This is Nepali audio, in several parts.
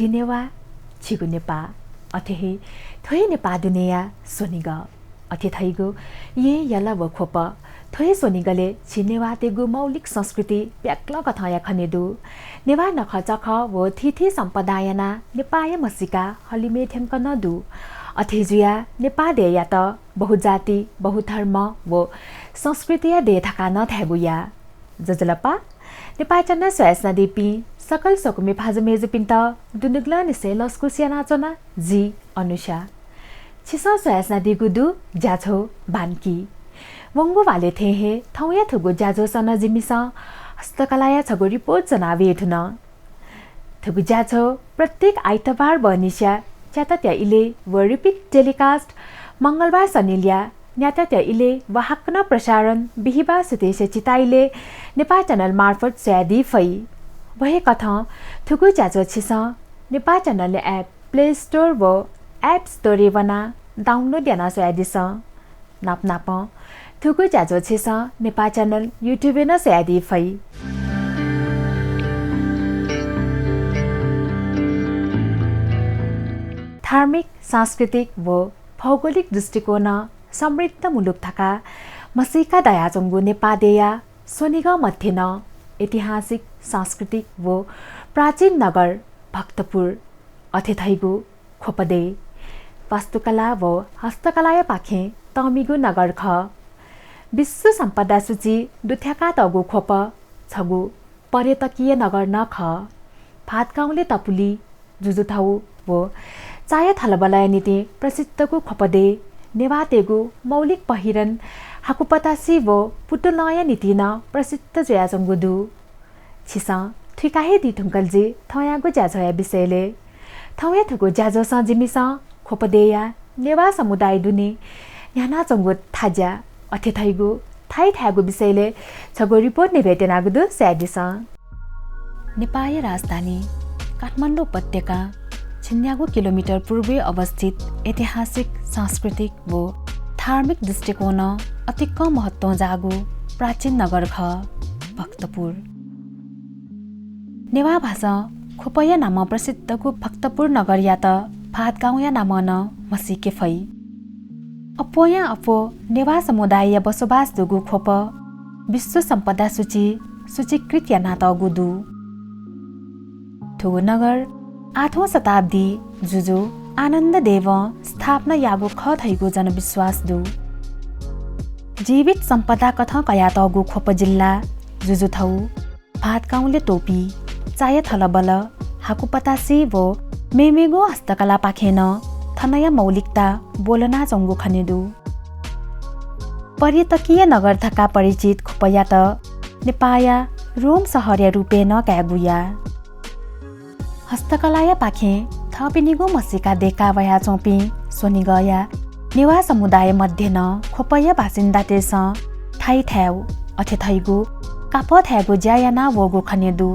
जिनेवा छिगु नेपा अथेहे थोइ नेपा दुनिया सोनिग अथे थैगु ये यला व खोप थोइ सोनिगले छिनेवा तेगु मौलिक संस्कृति प्याक्ल कथाया खनेदु नेवा नखचख व थिथि सम्पदायना नेपाय मसिका हलिमे थेमक नदु अथेजुया नेपा देया त बहुजाति बहुधर्म व संस्कृतिया दे थका न थैगुया जजलपा नेपा चन्ना स्वयसना देपी सकल सकुमे फाजमेजु पिन्त दुनुग्ला निसे लस्कुसिया नाचना जी अनुषा छिसा स्वयसना दिगुदु जाछो बानकी वंगु वाले थे हे थौया थुगु जाजो सन जिमिसा हस्तकलाया छगु रिपोर्ट जनावे थुन थुगु जाछो प्रत्येक आइतबार बनिस्या च्यातत्या इले व रिपिट टेलिकास्ट मंगलबार सनिल्या न्यातत्या इले व हक्न प्रसारण बिहिबार सुतेश चिताइले नेपा च्यानल मार्फत स्यादी फै भए कथा थुगु जाजो छिसा नेपा च्यानल एप प्ले स्टोर व एप स्टोर वना डाउनलोड याना स्यादिस नाप नाप थुगु जाजो छिसा नेपा च्यानल युट्युब न स्यादी फै धार्मिक सांस्कृतिक व भौगोलिक दृष्टिकोण समृद्ध मुलुक थका मसिका दयाजंगु नेपादेया सोनिग मध्य न ऐतिहासिक सांस्कृतिक व प्राचीन नगर भक्तपुर अथेथैगु खोपदे वास्तुकला व हस्तकलाय पाखे तमिगु नगर ख विश्व सम्पदा सूची दुथ्याका तगु खोप छगु पर्यटकीय नगर न ख भातगाउँले तपुली जुजुथाउ व चाय थलबलय नीति प्रसिद्धको खोपदे नेवातेगु मौलिक पहिरन हाकुपतासी व पुटुलय नीति न प्रसिद्ध जयाजंगुदु छिसा ठिकाहे दि ठुङ्कलजी थयागु ज्याझया विषयले थौया थुगु ज्याझो स जिमिसा खोपदेया नेवा समुदाय दुने याना चंगु थाज्या अथेथैगु थाइ थागु विषयले छगु रिपोर्ट निवेदनागुदु स्यादिस नेपाली राजधानी काठमाडौँ उपत्यका छिन्यागु किलोमिटर पूर्वी अवस्थित ऐतिहासिक सांस्कृतिक व धार्मिक दृष्टिकोण अति कम महत्व जागु प्राचीन नगर ख भक्तपुर नेवा भाषा खोपया नाम प्रसिद्धको भक्तपुर नगर या त भातगाउँया नाम न मसिके फै अपोया अपो नेवा समुदाय बसोबास दुगु खोप विश्व सम्पदा सूची सूचीकृत या नात गुदु थुगु नगर 8औं शताब्दी जुजु आनन्द देव स्थापना यागु ख थैगु जनविश्वास दु जीवित सम्पदा कथा कया तगु खोप जिल्ला जुजु थौ भातगाउँले टोपी चाय थलबल हाकुपतासी व मेमेगो हस्तकला पाखेन थनया मौलिकता बोलना जंगु खनेदु पर्यटकीय नगर थका परिचित खोपया त नेपाया रोम सहर्या रूपे न क्यागुया हस्तकलाया पाखे थपिनिगो मसिका देखा वया चौपी सोनिगया नेवा समुदाय मध्ये न खोपया बासिन्दा तेस थाइ थ्याउ अथेथैगु काप थ्यागु ज्यायाना वगु खनेदु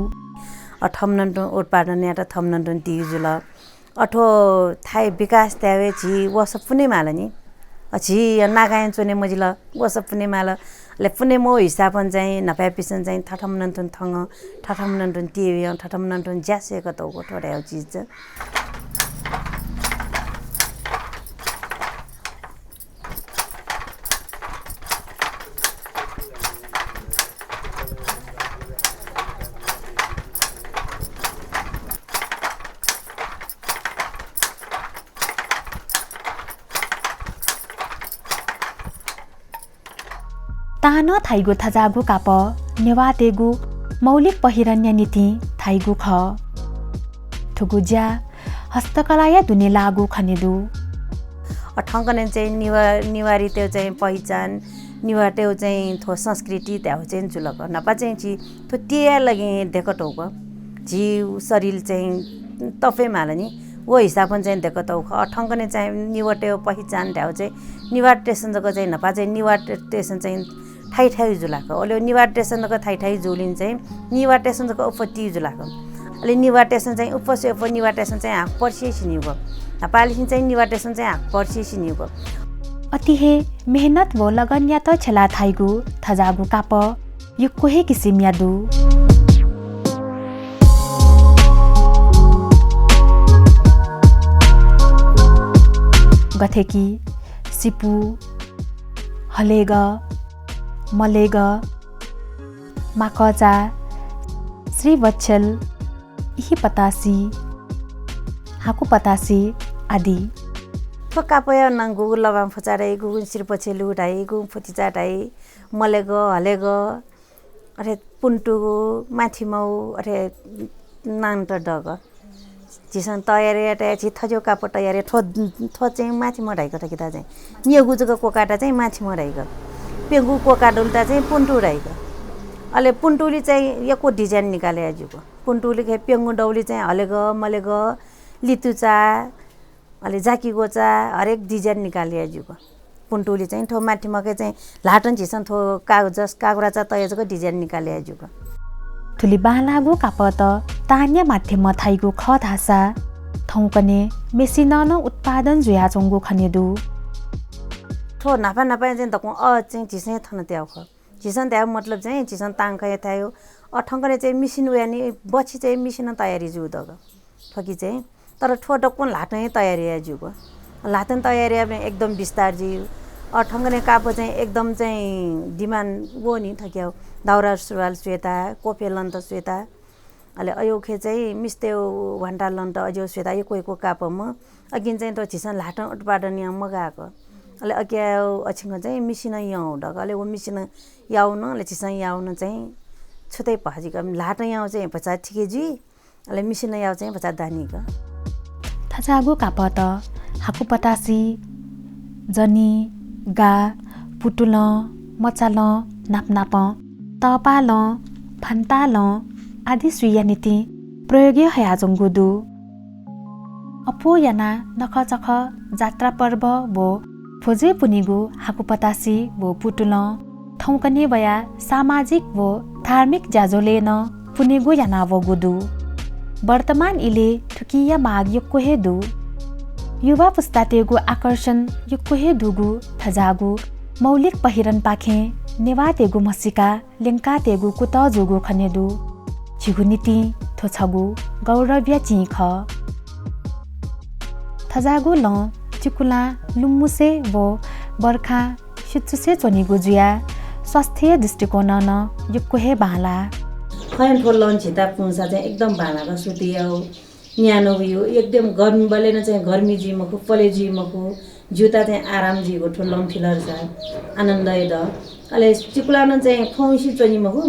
अठमनन्टो उत्पादन यात थमनन्टो तिजुल अठो थाइ विकास त्यावे झी वसपुने मालनी अछि नागायन चोने मजिल वसपुने माल ले पुने मो हिसाबन चाहिँ नपाए पिसन चाहिँ थठमनन्टो थङ थठमनन्टो तिवे थठमनन्टो ज्यासे कतौ ठोड्याउ चीज तान थाइगु थजागु काप नेवातेगु मौलिक पहिरन्या नीति थाइगु ख थुगु ज्या हस्तकलाया दुने लागु खनेदु अठंकने चाहिँ निवारी त्यो चाहिँ पहिचान निवा त्यो चाहिँ थो संस्कृति त्यो चाहिँ जुलक नपा चाहिँ छि थो तिया लगे देखटौक जी शरीर चाहिँ तफे मालनी वो हिसाबन चाहिँ देखटौक अठंकने चाहिँ निवट्यो पहिचान त्यो चाहिँ निवा स्टेसन जको चाहिँ नपा चाहिँ निवा स्टेसन चाहिँ ठाई ठाई जुलाको ओले निवा स्टेसन जको ठाई ठाई जुलिन चाहिँ निवा स्टेसन जको उपति जुलाको अलि निवा स्टेसन चाहिँ उपसे उप निवा स्टेसन चाहिँ हाक पर्सिएछि निगो पालिसिन चाहिँ निवा स्टेसन चाहिँ हाक पर्सिएछि निगो अतिहे मेहनत वो लगन या त छला थाइगु थजागु काप यो कोहे किसिम यादु गथेकी सिपु हलेग मलेग माकजा श्रीवत्सल इहिपतासी हाकुपतासी आदि कापया नंगु लबाम फचारै गु सिरपछेलु उठाइ गु फुतिचाटाइ मलेग हलेग अरे पुन्टु माथिमौ अरे नान्ट डग जिसन तयारी अटे छि थजो काप तयारी थो चाहिँ माथि मढाइको ठकिता चाहिँ नियगुजको कोकाटा चाहिँ माथि मढाइको पेगु कोकाडुल्टा चाहिँ पुन्टु राइको अले पुन्टुली चाहिँ यको डिजाइन निकाले आजुको पुन्टुली के पेंगु डौली चाहिँ हलेग मलेग लितुचा अले जाकी गोचा हरेक डिजाइन निकाले आजुको पुन्टुली चाहिँ थो माथि मके चाहिँ लाटन झिसन थो कागुराचा तयाजको डिजाइन निकाले आजुको थुली बालागु कापत तान्य माध्यम थाइगु ख धासा थौकने मेसिन न उत्पादन जुया चंगु खनेदु थो नापा चाहिँ दको चाहिँ झिसे थन त्याउ ख झिसन त्याउ मतलब चाहिँ झिसन तांखय थायो अठंकने चाहिँ मिसिन उयानी बछि चाहिँ मिसिन तयारी जुदग फकी चाहिँ तर ठो डको लाटै तयारी आजुको लाटन तयारी एकदम विस्तार जी अठंगने काप चाहिँ एकदम चाहिँ डिमान्ड वो नि थक्याउ दाउरा सुरुवाल स्वेता कोफे लन्त स्वेता अले अयोखे चाहिँ मिस्ते घण्टा लन्त अजो स्वेता यो कोइको कापमा अगिन चाहिँ त झिसन लाटन उत्पादन यहाँ मगाको अले अक्या अछिङ चाहिँ मिसिन याउ डक अले वो मिसिन याउन अले झिसन याउन चाहिँ छुतै पहाजिक लाटन याउ चाहिँ पचा ठिके जी अले मिसिन याउ चाहिँ पचा दानीको थजागु कापत हाकुपतासी जनी गा पुटुल मचाल नापनाप तपाल फन्ताल आदि सुया नीति प्रयोगी हयाजंगुदु अपो याना नखचख जात्रा पर्व वो फोजे पुनिगु हाकुपतासी वो पुटुल थौकने बया सामाजिक वो धार्मिक जाजोले न पुनिगु याना वो गुदु वर्तमान इले ठुकिया माग यो कोहेदु युवा पुस्तातेगु आकर्षण यो कोहेदुगु थजागु मौलिक पहिरन पाखे नेवातेगु मसिका लेंकातेगु कुतजुगु खनेदु छिगुनीति थोछगु गौरव्य चिख थजागु ल चिकुला लुम्मुसे वो बर्खा शिचुसे चोनिगु जुया स्वास्थ्य दृष्टिकोण न यो कोहे बाला खयन फो लन छिता पुंसा चाहिँ एकदम भानाको सुतियो न्यानो उयो एकदम गर्मी बलेन चाहिँ गर्मी जिमको पले जिमको जुता चाहिँ आराम जिको ठुलम फिलर छ आनन्दय द अले चिकुलान चाहिँ खौसी चोनिमको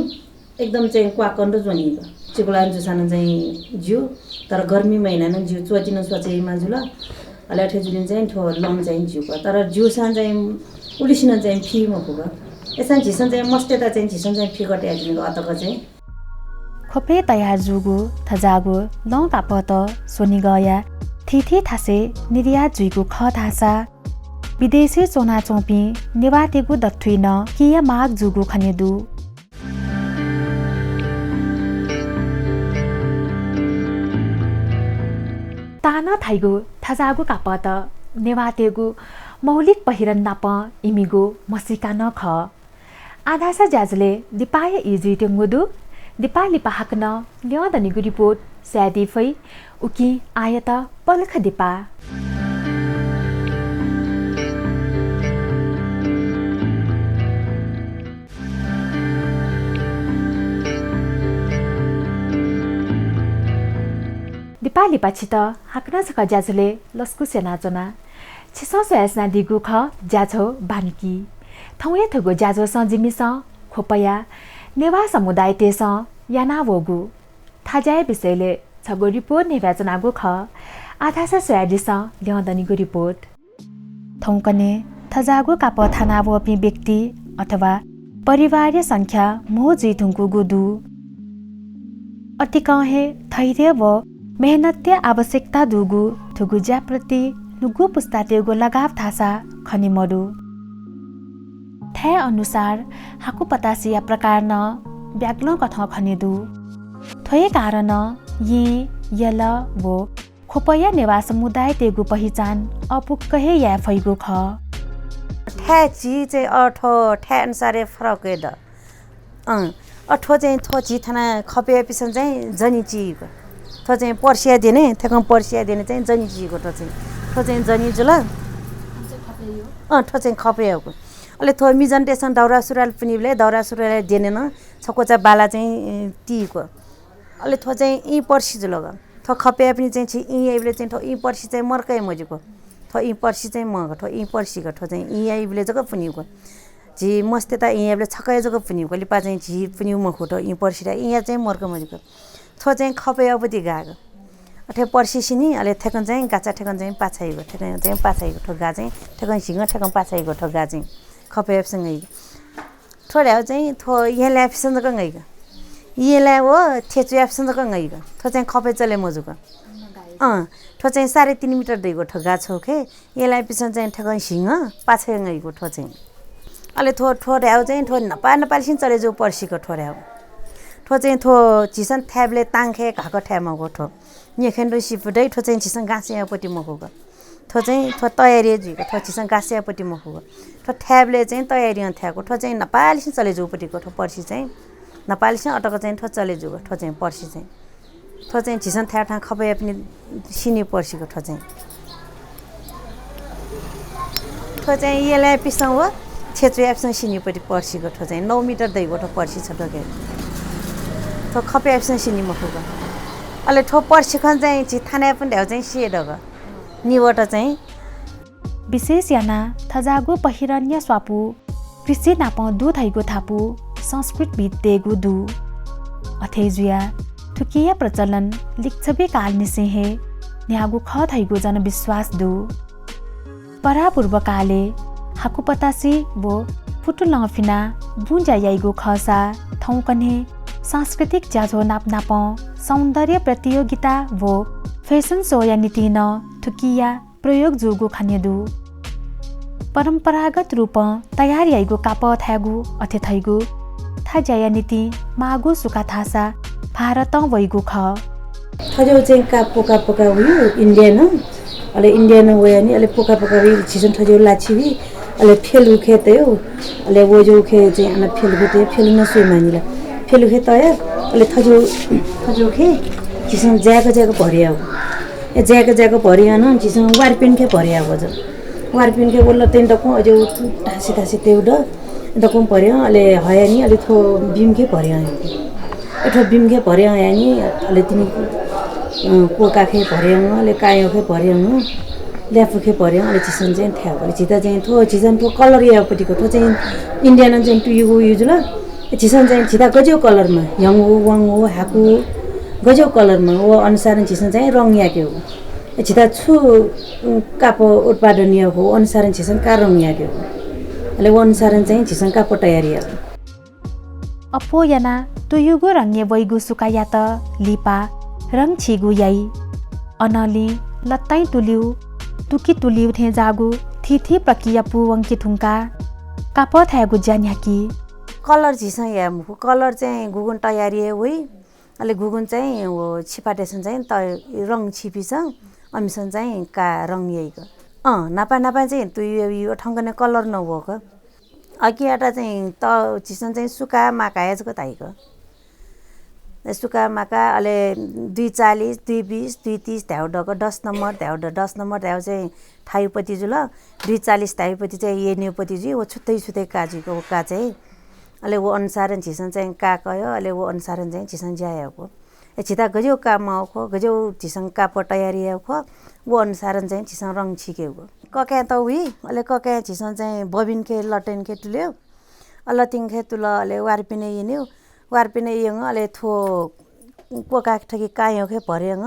एकदम चाहिँ क्वाकन्डो जोनिको चिकुलान जुसान चाहिँ जिउ तर गर्मी महिना न जिउ चोटिन सोचेमा जुल अले ठेजुलिन चाहिँ ठो लम चाहिँ जिउको तर जिउसान चाहिँ उलिसिन चाहिँ फी मको एसान झिसन चाहिँ मस्तेता चाहिँ झिसन चाहिँ फी कटे आजिनको अतको चाहिँ खोपे तयार जुगु थजागु लौ कापत सोनी गया थिथे थासे निर्यात जुइगु ख थासा विदेशी चोना चोपी नेवातेगु दथुइन किया माग जुगु खनेदु ताना थाइगु थजागु कापत नेवातेगु मौलिक पहिरन नाप इमिगु मसिका न ख आधासा ज्याजले दिपाय इजी टेंगुदु दिपाली पहाकन ल्यादनिगु रिपोर्ट स्यादिफै उकी आयत पलख दिपा दिपाली पछि त हाक्न सक ज्याजले लस्कु सेनाचोना छिसो सोयासना दिगु ख ज्याझो बान्की थौए थगो ज्याझो सजिमिस खोपया नेवा समुदाय तेस याना वोगु थाजाय विषयले छगो रिपोर्ट नेवाचनागु ख आधासा सोयादिस ल्यादनिगु रिपोर्ट थौकने थजागु काप थाना वपि व्यक्ति अथवा परिवार संख्या मोजी थुंगु गुदु अतिकहे धैर्य व मेहनत्य आवश्यकता दुगु थुगु ज्याप्रति नुगु पुस्तातेगु लगाव थासा खनिमरु थे अनुसार हाकुपतासिया प्रकार न ब्याग्लो कथा खनेदु थोय कारण ये यल वो खोपया नेवा समुदाय तेगु पहिचान अपुक कहे या फैगु ख ठे ची चाहिँ अठो ठे अनुसार फरक द अठो चाहिँ थो ची थाना खपे पिसन चाहिँ जनी चीको थो चाहिँ पर्सिया दिने थेकम पर्सिया दिने चाहिँ जनी चीको थो चाहिँ जनी जुल ठो चाहिँ खपेको अले थो मिजन्टेसन दौरा सुरुवाल पनि ले दौरा सुरुवाल देनेन छकोचा बाला चाहिँ टीको अले थो चाहिँ इ पर्सी जुलग थो खपे पनि चाहिँ छि इ एबले चाहिँ थो इ पर्सी चाहिँ मर्कै मजुको थो इ पर्सी चाहिँ मग थो इ पर्सी ग थो चाहिँ इ एबले जग पुनिको जी मस्ते त इ एबले छकै जग पुनिको लिपा चाहिँ झी पुनि मखो थो इ पर्सी इ चाहिँ मर्कै मजुको थो चाहिँ खपे अबति गाग अथे पर्सी सिनी अले थेकन चाहिँ गाचा ठेकन चाहिँ पाछाइको ठेकन चाहिँ पाछाइको ठो गा चाहिँ ठेकन सिंग ठेकन पाछाइको ठो गा चाहिँ खपे सँगै थोड्या चाहिँ थो यले एफसन जग गइग यले हो थेचु एफसन जग गइग थो चाहिँ खपे चले मजुको ठो चाहिँ 3.5 मिटर दैको ठो गा छौ खे यले एफसन चाहिँ ठेकन सिंग पाछाइ गइको ठो चाहिँ अले थो ठोड्या चाहिँ थो नेपालसिन चले जो पर्सीको ठोड्या ठो चाहिँ थो चिसन थ्याबले ताङखे घाको ठ्यामको ठो नेखेन्डो सिपुदै ठो चाहिँ चिसन गाँसियापट्टि मखुको थो चाहिँ थो तयारी जुको थो चिसन गाँसियापट्टि मखुको थो थ्याबले चाहिँ तयारी थ्याको ठो चाहिँ नेपालसिन चले जोपट्टिको ठो पर्सी चाहिँ नेपालसिन अटको चाहिँ ठो चले जुको ठो चाहिँ पर्सी चाहिँ थो चाहिँ चिसन थ्या ठा खपे पनि सिनी पर्सीको ठो चाहिँ यले पिसङ हो छेचु एप्सन सिनीपट्टि पर्सीको ठो चाहिँ 9 मिटर दैको ठो पर्सी छ टके थो खपे एप्सन सिनी मखुको अले ठो पर्सी खन चाहिँ छि थाने पनि ढ्याउ चाहिँ सिएडग निवट चाहिँ विशेष याना थजागो पहिरन्य स्वापु कृषि नाप दु थैगो थापु संस्कृत बितेगु दु अथेजुया थुकिया प्रचलन लिक्छबे काल निसेहे न्यागु ख थैगु जनविश्वास दु परापूर्व काले हाकुपतासी वो फुटुलफिना बुंजा याइगो खसा थौकने सांस्कृतिक जाझो नाप सौन्दर्य प्रतियोगिता वो फैशन शो या नीति न थुकिया प्रयोग जुगो खन्यदु परम्परागत रूप तयार याइगो काप थ्यागु अथे थैगु था जया नीति मागु सुका थासा भारत वैगु ख थजो चाहिँ पोका उयो इन्डियन अले इन्डियन वयानी अले पोका वी छिसन थजो लाछिवी अले फेलु खेतयो अले वजो खे चाहिँ अन फेलु खेते फेलु न सुइ मानिला फेलु खे तयार अले थजो खे छिसन ज्याको भरिया हो ए ज्याको भरिया न छिसन वारपिन खे भरिया हो ज वारपिन खे बोल्ला तेन डको अजो ठासी तेउड डको भरिया अले हयानी अले थो बिम खे भरिया एठो बिम खे भरिया यानी अले तिनी पोका खे भरिया अले कायो खे भरिया ल्याफु खे भरिया अले छिसन चाहिँ थ्या अले छिता चाहिँ थो छिसन थो कलर यापटिको थो चाहिँ इन्डियन चाहिँ टुयुगु युजुला छिसन चाहिँ छिता गजो कलरमा यङो वाङो हाकु गजो कलरमा वो अनुसार छिसन चाहिँ रङ याक्यो छिता छु कापो उत्पादन हो अनुसार छिसन का रङ याक्यो अले वो अनुसार चाहिँ छिसन कापो तयारी हो अपो याना तुयुगु रङ्गे वैगु सुकायात लिपा रङ छिगु याई अनली लत्तै तुलिउ तुकी तुलिउ थे जागु थी प्रक्रिया पुवंकी ठुङ्का काप थ्यागु ज्यान्याकी कलर झिसा या मुखु कलर चाहिँ गुगुन तयारी होइ अले गुगुन चाहिँ वो छिपाटेसन चाहिँ त रङ छिपिस अमिसन चाहिँ का रङ यैको नापा चाहिँ यो ठंगने कलर नभको अकि आटा चाहिँ त झिसन चाहिँ सुका माका याजको ताइको सुका माका अले 240 220 230 त्याउ डको 10 नम्बर त्याउ 10 नम्बर त्याउ चाहिँ थाइपति जुल 240 थाइपति चाहिँ येनेपति जु वो छुट्टै काजीको का चाहिँ अले वो अनुसार झिसन चाहिँ का कयो अले वो अनुसार चाहिँ झिसन ज्याएको छिता गजो काममा खो गजो झिसन काप तयारी खो वो अनुसार चाहिँ झिसन रङ छिकेको कक्या त उही अले कक्या झिसन चाहिँ बबिन के लटेन के तुल्यो अलतिङ खे तुल अले वारपिने यन्यो वारपिने यङ अले थो कोका ठकी कायो खे भर्यङ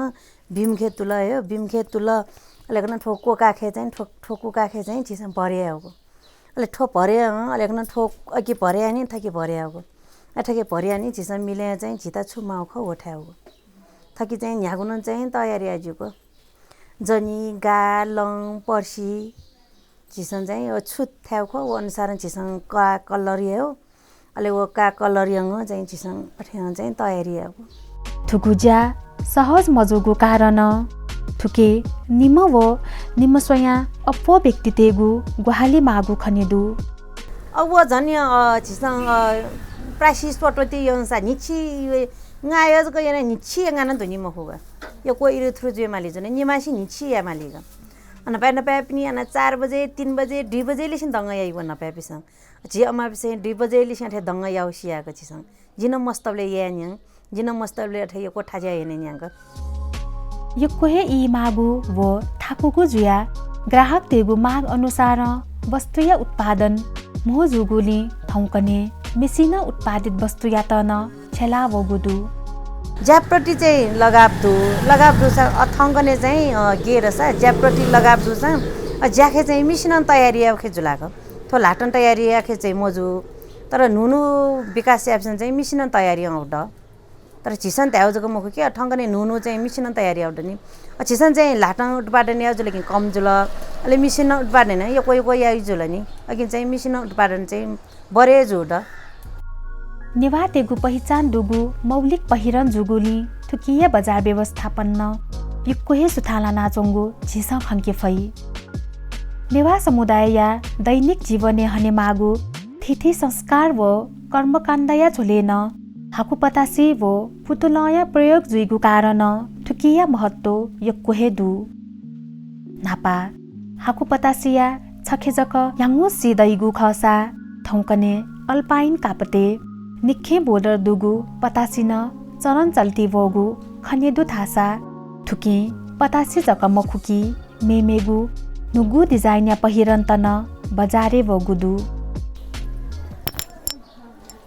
भीम खे तुल हो भीम खे तुल अले कन ठो कोका खे चाहिँ ठो कोका खे चाहिँ झिसन भर्याको अले ठो भर्या अले कन ठो अकि भर्या नि थकी भर्याको ठकी भर्या नि झिसन मिले चाहिँ झिता छुमाउ ख ओठ्याको थकी चाहिँ न्यागुन चाहिँ तयारी आजुको जनी गा लङ पर्सी झिसन चाहिँ ओ छुत थ्याउ ख ओ अनुसार झिसन का कलर हो अले वो का कलर यङ चाहिँ झिसन अठ्याङ चाहिँ तयारी आको थुकुजा सहज मजुगु कारण थुके निम स्वया अपो व्यक्ति तेगु गुहाली मागु खनेदु अब वो झन्य झिसन prices पटोती यंसा निछि ngayo ko yana nichi ngana do ni mohuga yo ko iru thru je mali jone nimashi nichi ya maliga नपाए नपाए पनि अना 4 बजे 3 बजे 2 बजे लिसिन दंग याइबो नपाए पिसं जी अमा पिसे 2 बजे लिसिन थे दंग याउ सियाको छिसं जिन मस्तबले यान्याङ जिन मस्तबले अथे यो कोठा ज्या हेने न्याङ यो कोहे ई मागु व थाकुको जुया ग्राहक तेगु माग अनुसार वस्तु या उत्पादन मोजुगुली थौकने मेसिन उत्पादित वस्तु या तन छेला व गुदु ज्याप्रति चाहिँ लगाब्दु छ अथंगने चाहिँ गेर सा ज्याप्रति लगाब्दु छ ज्याखे चाहिँ मिसिन तयारी आखे जुलाको थो लाटन तयारी आखे चाहिँ मोजु तर नुनु विकास एप्सन चाहिँ मिसिन तयारी आउड तर छिसन त्याउ जको मुख के अथंगने नुनु चाहिँ मिसिन तयारी आउड नि छिसन चाहिँ लाटन उत्पादन या जुले कम जुल अले मिसिन उत्पादन यो कोही कोही आइ जुल नि अघि चाहिँ मिसिन उत्पादन चाहिँ बरे जुड नेवा तेगु पहिचान दुगु मौलिक पहिरन जुगुली थुकिया बजार व्यवस्थापन युक्कोहे सुथाला नाचोंगु झिसा खंके फई नेवा समुदाय या दैनिक जीवने हने मागु थिथि संस्कार व कर्मकाण्डया झोलेन हाकुपतासी व पुतुलया प्रयोग जुइगु कारण थुकिया महत्व युक्कोहे दु नापा हाकुपतासिया छखेजक याङु सिदैगु खसा थौकने अल्पाइन कापते निखे बोर्डर दुगु पतासिन चरण चल्ती वगु खनेदु थासा थुकी पतासी जक मखुकी मेमेगु नुगु डिजाइन या पहिरन तन बजारे वगुदु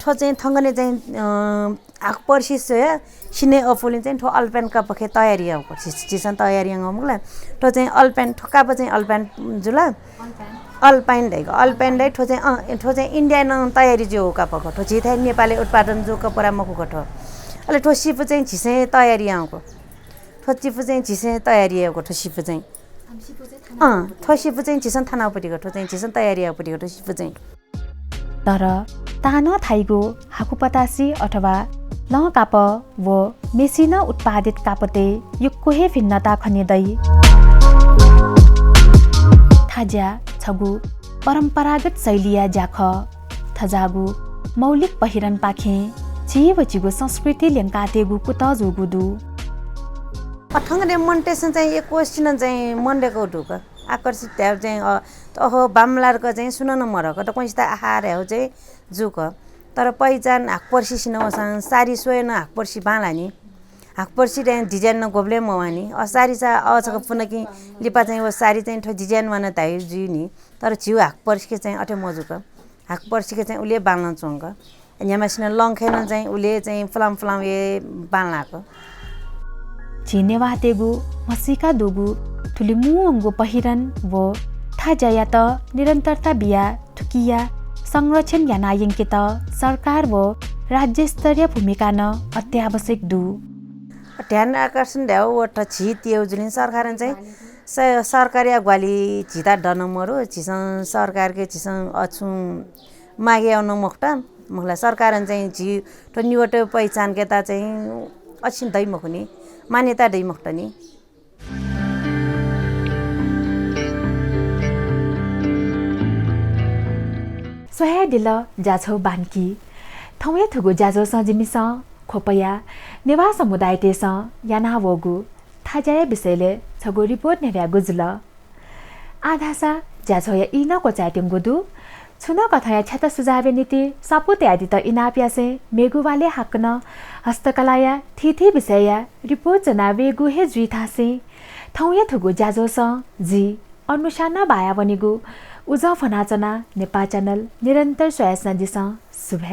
ठो चाहिँ थंगने चाहिँ आक पर्सिस सिने अफुलिन चाहिँ ठो अल्पेन का पखे तयारी आउको छिसन तयारी आउमुला ठो चाहिँ अल्पेन ठोका प चाहिँ अल्पेन जुला अल्पाइन दैको अल्पाइन दै ठो चाहिँ इन्डियन तयारी जो का पख ठो छिथै नेपाली उत्पादन जो कपरा मखु कठो अले ठो सिप चाहिँ छिसे तयारी आउको ठो सिप चाहिँ छिसे तयारी आउको ठो सिप चाहिँ ठो सिप चाहिँ छिसन थानापटिको ठो चाहिँ छिसन तयारी आउपटिको ठो सिप चाहिँ तर तान थाइगो हाकुपतासी अथवा लकाप व मेसिन उत्पादित कापते युक्कोहे भिन्नता खनेदै थाजा छगु परम्परागत शैलिया ज्याख थजागु मौलिक पहिरन पाखे जीवजीगु संस्कृति लेङ्कातेगु कुत जुगुदु अथंगने मन्टेसन चाहिँ एक क्वेशन चाहिँ मन्डेको ढुक आकर्षित त्याउ चाहिँ अहो बामलारको चाहिँ सुन न मरको त पैसा आहार हो चाहिँ जुक तर पहिचान हाकपर्सी सिनवसँग सारी सोएन हाकपर्सी बाला नि हाकपर्सी चाहिँ डिजाइन न गोब्ले मवानी सारी चा अछक पुनकि लिपा चाहिँ वो सारी चाहिँ ठो डिजाइन वन ताइ जु नि तर छिउ हाकपर्सी के चाहिँ अटे मजुक हाकपर्सी के चाहिँ उले बाल्न चोंग न्यामासिन लङखेन चाहिँ उले चाहिँ फलाम फलाम ए बाल्नाको छिनेवा तेगु मसिका दुगु तुली मुंगु पहिरन व थाजाया त निरन्तरता बिया थुकिया संरक्षण या नायंकित सरकार व राज्य स्तरीय भूमिका न अत्यावश्यक दु ध्यान आकर्षण ल्याउ वटा छि त्यो जुन सरकारन चाहिँ सरकारी अग्वाली झिता डन मरो छिसन सरकार के छिसन अछु मागे आउन मखटा मखला सरकारन चाहिँ झि त निवट पहिचान केता चाहिँ अछिन दै मखुनी मान्यता दै मखटनी सोया दिल जाछौ बान्की थौया थुगु जाजो सजिमिस खोपया नेवा समुदाय तेस याना वगु थाजाय विषयले छगु रिपोर्ट नेव्या गुजुल आधासा जाछौया इना को चाटिङ गुदु छुन कथया छत सुझावे नीति सपुत आदि त इनाप्यासे मेगुवाले हाक्न हस्तकलाया थिथि विषय रिपोर्ट जना वेगु हे जुइथासे थौया थुगु जाजो स जी अनुसाना बाया वनिगु उज फनाचना नेपा च्यानल निरन्तर स्वयं दिस शुभ